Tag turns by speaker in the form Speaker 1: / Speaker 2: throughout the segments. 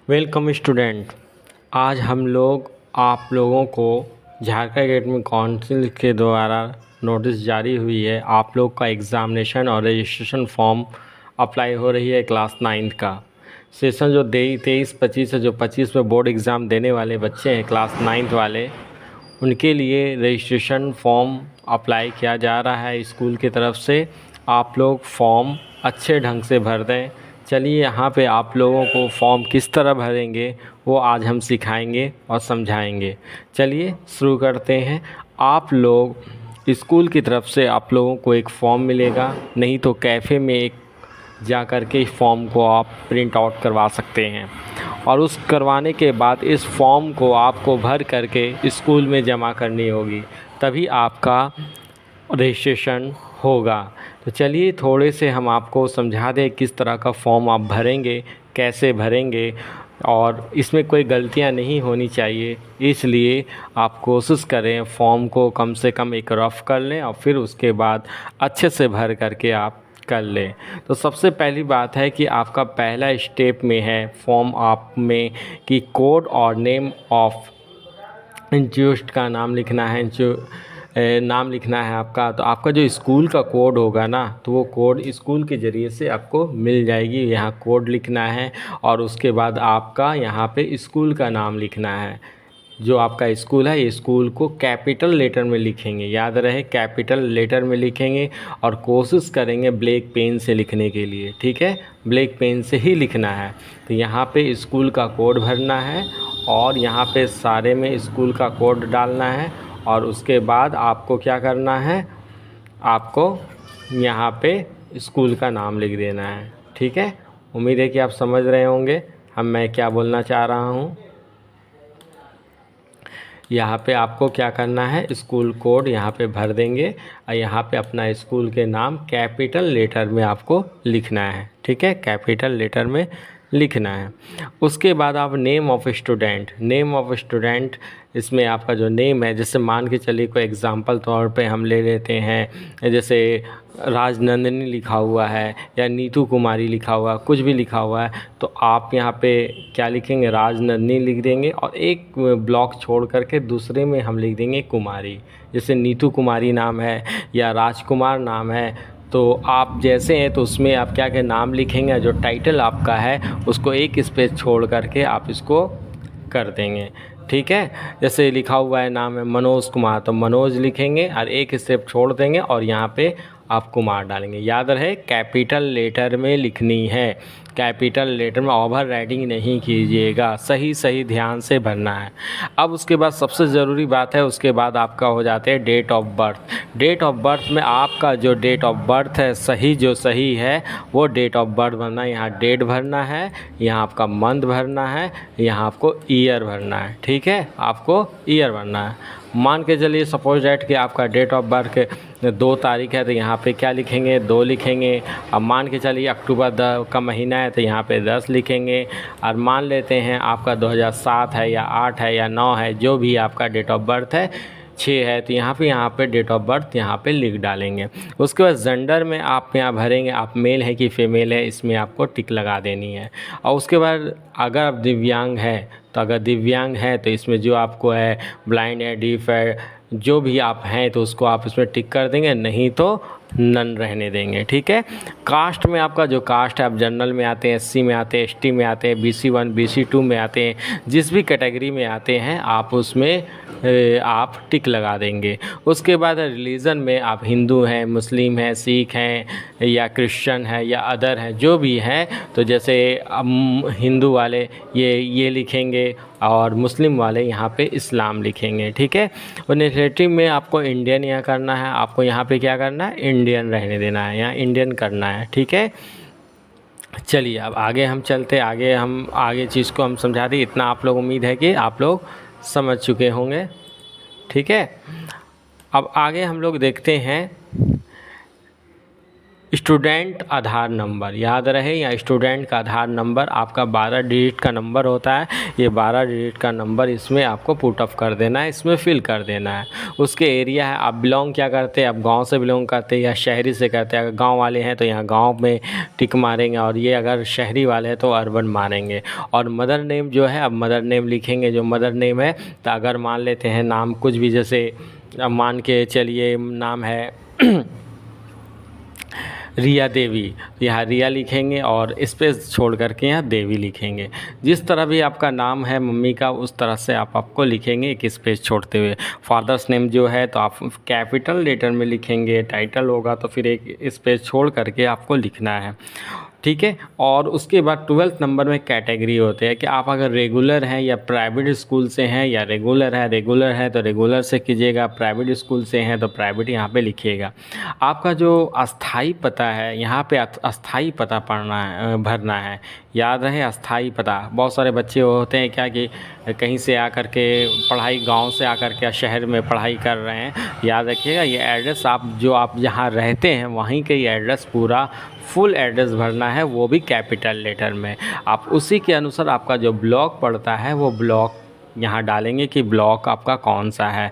Speaker 1: Welcome student. आज हम लोग आप लोगों को झारखंड एकेडमिक काउंसिल के द्वारा नोटिस जारी हुई है। आप लोग का एग्ज़ामिनेशन और रजिस्ट्रेशन फॉर्म अप्लाई हो रही है क्लास 9 का सेशन जो 23-25 है। जो 25 में बोर्ड एग्ज़ाम देने वाले बच्चे हैं क्लास 9 वाले, उनके लिए रजिस्ट्रेशन फॉर्म अप्लाई किया जा रहा है स्कूल की तरफ से। आप लोग फॉर्म अच्छे ढंग से भर दें। चलिए यहाँ पे आप लोगों को फॉर्म किस तरह भरेंगे वो आज हम सिखाएंगे और समझाएंगे। चलिए शुरू करते हैं। आप लोग स्कूल की तरफ से आप लोगों को एक फ़ॉर्म मिलेगा, नहीं तो कैफ़े में एक जा कर के इस फॉर्म को आप प्रिंट आउट करवा सकते हैं और उस करवाने के बाद इस फॉर्म को आपको भर करके स्कूल में जमा करनी होगी, तभी आपका रजिस्ट्रेशन होगा। तो चलिए थोड़े से हम आपको समझा दें किस तरह का फॉर्म आप भरेंगे, कैसे भरेंगे, और इसमें कोई गलतियां नहीं होनी चाहिए। इसलिए आप कोशिश करें फॉर्म को कम से कम एक रफ़ कर लें और फिर उसके बाद अच्छे से भर करके आप कर लें। तो सबसे पहली बात है कि आपका पहला स्टेप में है फॉर्म आप में कि कोड और नेम ऑफ इंस्टीट्यूट का नाम लिखना है। जो नाम लिखना है आपका, तो आपका जो स्कूल का कोड होगा ना, तो वो कोड स्कूल के ज़रिए से आपको मिल जाएगी। यहाँ कोड लिखना है और उसके बाद आपका यहाँ पे स्कूल का नाम लिखना है। जो आपका स्कूल है, ये स्कूल को कैपिटल लेटर में लिखेंगे, याद रहे कैपिटल लेटर में लिखेंगे और कोशिश करेंगे ब्लैक पेन से लिखने के लिए। ठीक है, ब्लैक पेन से ही लिखना है। तो यहाँ पे स्कूल का कोड भरना है और यहाँ पे सारे में स्कूल का कोड डालना है और उसके बाद आपको क्या करना है, आपको यहाँ पे स्कूल का नाम लिख देना है। ठीक है, उम्मीद है कि आप समझ रहे होंगे मैं क्या बोलना चाह रहा हूँ। यहाँ पे आपको क्या करना है, स्कूल कोड यहाँ पे भर देंगे और यहाँ पे अपना स्कूल के नाम कैपिटल लेटर में आपको लिखना है। ठीक है, कैपिटल लेटर में लिखना है। उसके बाद आप नेम ऑफ़ स्टूडेंट, इसमें आपका जो नेम है, जैसे मान के चलिए कोई एग्ज़ाम्पल तौर पे हम ले लेते हैं, जैसे राजनंदिनी लिखा हुआ है या नीतू कुमारी लिखा हुआ, कुछ भी लिखा हुआ है, तो आप यहाँ पे क्या लिखेंगे, राजनंदिनी लिख देंगे और एक ब्लॉक छोड़ करके दूसरे में हम लिख देंगे कुमारी। जैसे नीतू कुमारी नाम है या राजकुमार नाम है, तो आप जैसे हैं तो उसमें आप क्या क्या नाम लिखेंगे, जो टाइटल आपका है उसको एक स्पेस छोड़ करके आप इसको कर देंगे। ठीक है, जैसे लिखा हुआ है नाम है मनोज कुमार, तो मनोज लिखेंगे और एक स्टेप छोड़ देंगे और यहाँ पे आप कुमार डालेंगे। याद रहे कैपिटल लेटर में लिखनी है, कैपिटल लेटर में ओवर राइटिंग नहीं कीजिएगा, सही सही ध्यान से भरना है। अब उसके बाद सबसे ज़रूरी बात है, उसके बाद आपका हो जाता है date of birth. Date of birth में आपका जो डेट ऑफ बर्थ है, सही है वो डेट ऑफ बर्थ भरना है। यहाँ डेट भरना है, यहाँ आपका मंथ भरना है, यहाँ आपको ईयर भरना है। ठीक है, आपको ईयर भरना है। मान के चलिए सपोज डैट कि आपका डेट ऑफ बर्थ 2 तारीख है, तो यहाँ पे क्या लिखेंगे, 2 लिखेंगे। अब मान के चलिए अक्टूबर का महीना है, तो यहाँ पे 10 लिखेंगे। और मान लेते हैं आपका 2007 है या 8 है या 9 है, जो भी आपका डेट ऑफ बर्थ है, 6 है, तो यहाँ पे डेट ऑफ बर्थ यहाँ पे लिख डालेंगे। उसके बाद जेंडर में आप यहाँ भरेंगे, आप मेल है कि फीमेल है, इसमें आपको टिक लगा देनी है। और उसके बाद अगर आप दिव्यांग है, तो अगर दिव्यांग है तो इसमें जो आपको है ब्लाइंड है, डीफ है, जो भी आप हैं तो उसको आप इसमें टिक कर देंगे, नहीं तो नन रहने देंगे। ठीक है, कास्ट में आपका जो कास्ट है, आप जनरल में आते हैं, एससी में आते हैं, एसटी में आते हैं, BC 1 BC 2 में आते हैं, जिस भी कैटेगरी में आते हैं आप उसमें आप टिक लगा देंगे। उसके बाद रिलीजन में आप हिंदू हैं, मुस्लिम हैं, सिख हैं या क्रिश्चियन है या अदर हैं, जो भी हैं, तो जैसे हिंदू वाले ये लिखेंगे और मुस्लिम वाले यहाँ पे इस्लाम लिखेंगे। ठीक है, और नेगेटिव में आपको इंडियन यहाँ करना है, आपको यहाँ पे क्या करना है, इंडियन रहने देना है, यहाँ इंडियन करना है। ठीक है, चलिए अब आगे हम चलते, आगे चीज़ को हम समझा दें। इतना आप लोग, उम्मीद है कि आप लोग समझ चुके होंगे। ठीक है, अब आगे हम लोग देखते हैं स्टूडेंट आधार नंबर याद रहे, या स्टूडेंट का आधार नंबर आपका 12 डिजिट का नंबर होता है। ये 12 डिजिट का नंबर इसमें आपको पुट अप कर देना है, इसमें फिल कर देना है। उसके एरिया है, आप बिलोंग क्या करते हैं, आप गांव से बिलोंग करते हैं या शहरी से करते हैं। अगर गांव वाले हैं तो यहाँ गांव में टिक मारेंगे, और ये अगर शहरी वाले हैं तो अर्बन मारेंगे। और मदर नेम जो है, अब मदर नेम लिखेंगे। जो मदर नेम है, तो अगर मान लेते हैं नाम कुछ भी, जैसे अब मान के चलिए नाम है रिया देवी, यहाँ रिया लिखेंगे और स्पेस छोड़ करके यहाँ देवी लिखेंगे। जिस तरह भी आपका नाम है मम्मी का, उस तरह से आपको लिखेंगे एक स्पेस छोड़ते हुए। फादर्स नेम जो है तो आप कैपिटल लेटर में लिखेंगे, टाइटल होगा तो फिर एक स्पेस छोड़ करके आपको लिखना है, ठीक है। और उसके बाद 12th नंबर में कैटेगरी होते हैं कि आप अगर रेगुलर हैं या प्राइवेट स्कूल से हैं, या रेगुलर है तो रेगुलर से कीजिएगा, प्राइवेट स्कूल से हैं तो प्राइवेट यहाँ पे लिखिएगा। आपका जो अस्थाई पता है, यहाँ पे अस्थाई पता भरना है। याद रहे अस्थाई पता। बहुत सारे बच्चे होते हैं क्या कि कहीं से आकर के पढ़ाई, गांव से आकर के शहर में पढ़ाई कर रहे हैं। याद रखिएगा ये एड्रेस आप जहाँ रहते हैं वहीं के ये एड्रेस पूरा फुल एड्रेस भरना है, वो भी कैपिटल लेटर में। आप उसी के अनुसार आपका जो ब्लॉक पड़ता है वो ब्लॉक यहाँ डालेंगे कि ब्लॉक आपका कौन सा है,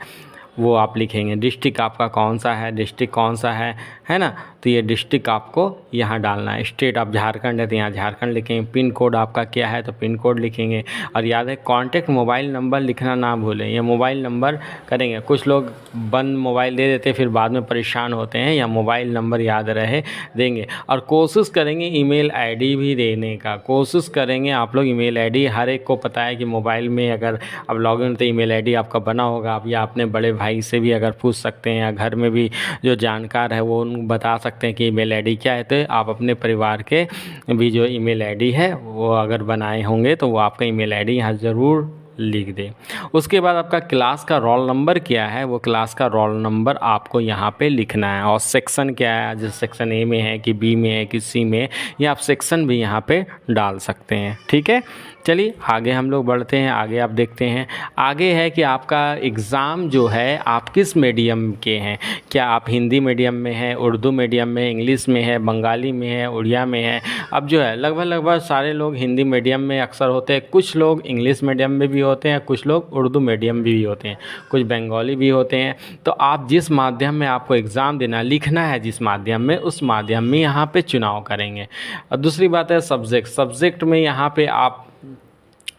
Speaker 1: वो आप लिखेंगे। डिस्ट्रिक्ट आपका कौन सा है, डिस्ट्रिक्ट कौन सा है ना, तो ये डिस्ट्रिक्ट आपको यहाँ डालना है। स्टेट आप झारखंड है तो यहाँ झारखंड लिखेंगे। पिन कोड आपका क्या है तो पिन कोड लिखेंगे। और याद है कॉन्टैक्ट मोबाइल नंबर लिखना ना भूलें, ये मोबाइल नंबर करेंगे। कुछ लोग बंद मोबाइल दे देते फिर बाद में परेशान होते हैं, या मोबाइल नंबर याद रहे देंगे। और कोशिश करेंगे ईमेल आईडी भी देने का, कोशिश करेंगे आप लोग ईमेल आईडी। हर एक को पता है कि मोबाइल में अगर अब लॉगिन तो ईमेल आईडी आपका बना होगा। आप या अपने बड़े भाई से भी अगर पूछ सकते हैं, या घर में भी जो जानकार है वो बता सकते हैं कि ईमेल आईडी क्या है। तो आप अपने परिवार के भी जो ईमेल आईडी है वो अगर बनाए होंगे तो वो आपका ईमेल आईडी यहाँ ज़रूर लिख दें। उसके बाद आपका क्लास का रोल नंबर क्या है, वो क्लास का रोल नंबर आपको यहाँ पे लिखना है। और सेक्शन क्या है, जैसे सेक्शन ए में है कि बी में है कि सी में, या आप सेक्शन भी यहाँ पे डाल सकते हैं, ठीक है। चलिए आगे हम लोग बढ़ते हैं। आगे आप देखते हैं, आगे है कि आपका एग्ज़ाम जो है आप किस मीडियम के हैं। क्या आप हिंदी मीडियम में हैं, उर्दू मीडियम में, इंग्लिश में है, बंगाली में है, उड़िया में है। अब जो है लगभग सारे लोग हिंदी मीडियम में अक्सर होते हैं, कुछ लोग इंग्लिश मीडियम में भी होते हैं, कुछ लोग उर्दू मीडियम भी होते हैं, कुछ बंगाली भी होते हैं। तो आप जिस माध्यम में आपको एग्ज़ाम देना, लिखना है जिस माध्यम में, उस माध्यम में यहाँ पे चुनाव करेंगे। और दूसरी बात है सब्जेक्ट में यहाँ पे आप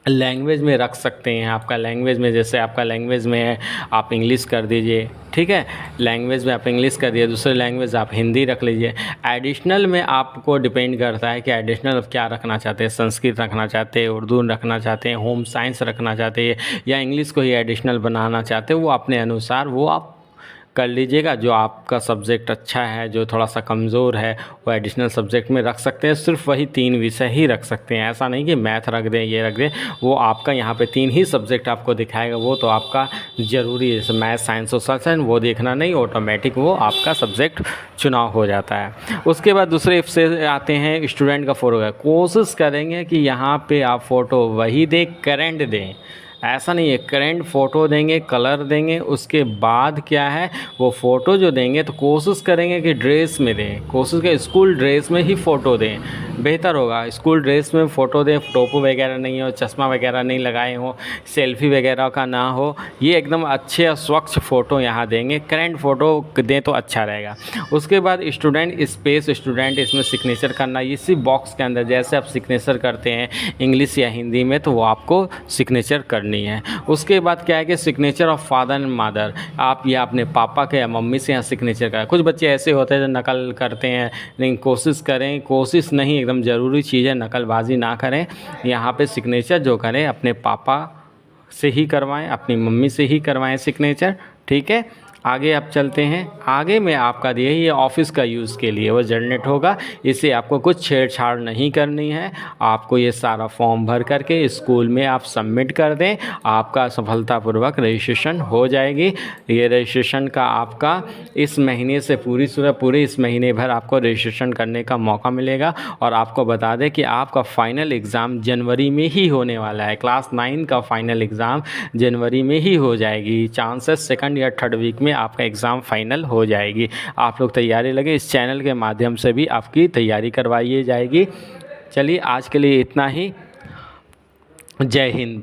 Speaker 1: लैंग्वेज में रख सकते हैं। आपका लैंग्वेज में, जैसे आपका लैंग्वेज में है आप इंग्लिश कर दीजिए, ठीक है। लैंग्वेज में आप इंग्लिश कर दिए, दूसरे लैंग्वेज आप हिंदी रख लीजिए। एडिशनल में आपको डिपेंड करता है कि एडिशनल आप क्या रखना चाहते हैं, संस्कृत रखना चाहते हैं, उर्दू रखना चाहते हैं, होम साइंस रखना चाहते हैं, या इंग्लिश को ही एडिशनल बनाना चाहते हैं। वो अपने अनुसार वो आप कर लीजिएगा। जो आपका सब्जेक्ट अच्छा है, जो थोड़ा सा कमज़ोर है, वो एडिशनल सब्जेक्ट में रख सकते हैं। सिर्फ वही 3 विषय ही रख सकते हैं, ऐसा नहीं कि मैथ रख दें, ये रख दें। वो आपका यहाँ पे 3 ही सब्जेक्ट आपको दिखाएगा, वो तो आपका ज़रूरी है। जैसे मैथ, साइंस, सोशल साइंस, वो देखना नहीं, ऑटोमेटिक वो आपका सब्जेक्ट चुनाव हो जाता है। उसके बाद दूसरे से आते हैं स्टूडेंट का फ़ोटो। कोशिश करेंगे कि यहाँ पर आप फ़ोटो वही दें, करेंट दें। ऐसा नहीं है करेंट फ़ोटो देंगे, कलर देंगे। उसके बाद क्या है, वो फ़ोटो जो देंगे तो कोशिश करेंगे कि ड्रेस में दें, कोशिश करें स्कूल ड्रेस में ही फ़ोटो दें, बेहतर होगा। स्कूल ड्रेस में फ़ोटो दें, टोपू वगैरह नहीं हो, चश्मा वगैरह नहीं लगाए हो, सेल्फी वगैरह का ना हो। ये एकदम अच्छे और स्वच्छ फ़ोटो यहाँ देंगे। करेंट फ़ोटो दें तो अच्छा रहेगा। उसके बाद स्टूडेंट स्पेस, स्टूडेंट इसमें सिग्नेचर करना, इसी बॉक्स के अंदर जैसे आप सिग्नेचर करते हैं इंग्लिश या हिंदी में, तो वो आपको सिग्नेचर करनी है। उसके बाद क्या है कि signature of father and mother, आप या अपने पापा के या मम्मी से यहाँ सिग्नेचर करें। कुछ बच्चे ऐसे होते हैं जो नकल करते हैं, लेकिन कोशिश करें, कोशिश नहीं एकदम ज़रूरी चीज़ है, नकलबाजी ना करें। यहाँ पे सिग्नेचर जो करें अपने पापा से ही करवाएं, अपनी मम्मी से ही करवाएं सिग्नेचर, ठीक है। आगे आप चलते हैं। आगे में आपका दिए ये ऑफिस का यूज़ के लिए वो जनरेट होगा, इसे आपको कुछ छेड़छाड़ नहीं करनी है। आपको ये सारा फॉर्म भर करके स्कूल में आप सबमिट कर दें, आपका सफलतापूर्वक रजिस्ट्रेशन हो जाएगी। ये रजिस्ट्रेशन का आपका इस महीने से पूरे इस महीने भर आपको रजिस्ट्रेशन करने का मौका मिलेगा। और आपको बता दें कि आपका फ़ाइनल एग्ज़ाम जनवरी में ही होने वाला है। क्लास 9 का फ़ाइनल एग्ज़ाम जनवरी में ही हो जाएगी। चांसेस 2nd या 3rd वीक में आपका एग्ज़ाम फाइनल हो जाएगी। आप लोग तैयारी लगे, इस चैनल के माध्यम से भी आपकी तैयारी करवाई जाएगी। चलिए आज के लिए इतना ही। जय हिंद।